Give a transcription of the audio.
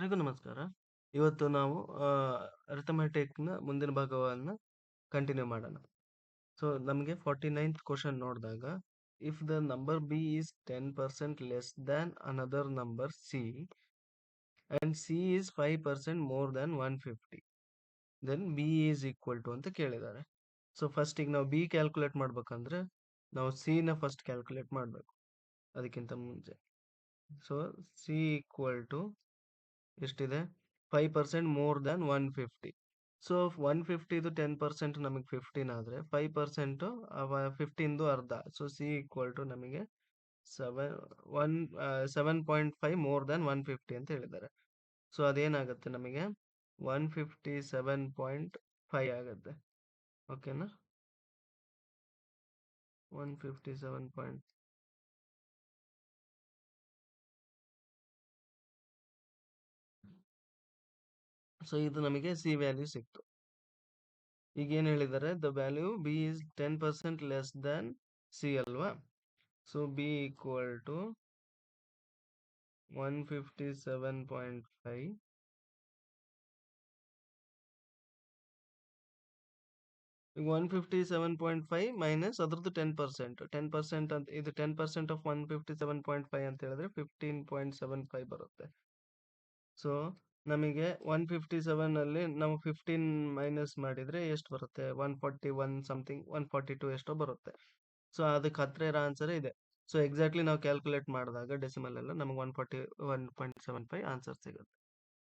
ಎಲ್ರಿಗೂ ನಮಸ್ಕಾರ. ಇವತ್ತು ನಾವು ಅರಿಥಮೆಟಿಕ್‌ನ ಮುಂದಿನ ಭಾಗವನ್ನ ಕಂಟಿನ್ಯೂ ಮಾಡೋಣ. ಸೊ, ನಮಗೆ 49th ಕ್ವೆಶ್ಚನ್ ನೋಡಿದಾಗ, if the number B is 10% less than another number C and C is 5% more than 150, then B is equal to ಅಂತ ಕೇಳಿದ್ದಾರೆ. ಸೊ, ಫಸ್ಟ್ ಈಗ ನಾವು ಬಿ ಕ್ಯಾಲ್ಕುಲೇಟ್ ಮಾಡ್ಬೇಕಂದ್ರೆ, ನಾವು ಸಿ ನ ಫಸ್ಟ್ ಕ್ಯಾಲ್ಕುಲೇಟ್ ಮಾಡಬೇಕು ಅದಕ್ಕಿಂತ ಮುಂಚೆ. ಸೊ, ಸಿ ಈಕ್ವಲ್ ಟು ಎಷ್ಟಿದೆ 5% ಮೋರ್ ದ್ಯಾನ್ 150. ಸೊ 150 10% ನಮಗೆ 15 ಆದ್ರೆ 5% 15 ಅರ್ಧ. ಸೊ ಸಿ ಈಕ್ವಲ್ ಟು ನಮಗೆ 7.5 ಮೋರ್ ದ್ಯಾನ್ 150 ಅಂತ ಹೇಳಿದ್ದಾರೆ. ಸೊ ಅದೇನಾಗುತ್ತೆ ನಮಗೆ 157.5 ಆಗುತ್ತೆ. ಓಕೆನಾ? 157. ಸೊ ಇದು ನಮಗೆ ಸಿ ವ್ಯಾಲ್ಯೂ ಸಿಕ್ತು. ಈಗ ಏನ್ ಹೇಳಿದ್ದಾರೆ, the value B is 10% less than C ಅಲ್ವಾ? ಸೊ ಬಿ ಈಕ್ವಲ್ ಟು 157.5 ಈಗ 157.5 ಮೈನಸ್ ಅದ್ರದ್ದು 10% ಅಂತ, ಇದು 10% ಆಫ್ 157.5 ಅಂತ ಹೇಳಿದ್ರೆ 15.75 ಬರುತ್ತೆ. ಸೊ ನಮಗೆ 157 ಅಲ್ಲಿ ನಾವು 15 ಮೈನಸ್ ಮಾಡಿದ್ರೆ ಎಷ್ಟು ಬರುತ್ತೆ? 141 ಸಮಥಿಂಗ್, 142 ಎಷ್ಟೋ ಬರುತ್ತೆ. ಸೊ ಅದಕ್ಕೆ ಹತ್ರ ಇರೋ ಆನ್ಸರ್ ಇದೆ. ಸೊ ಎಕ್ಸಾಕ್ಟ್ಲಿ ನಾವು ಕ್ಯಾಲ್ಕುಲೇಟ್ ಮಾಡಿದಾಗ ಡೆಸಿಮಲ್ ಎಲ್ಲ ನಮಗೆ 141.75 ಆನ್ಸರ್ ಸಿಗುತ್ತೆ.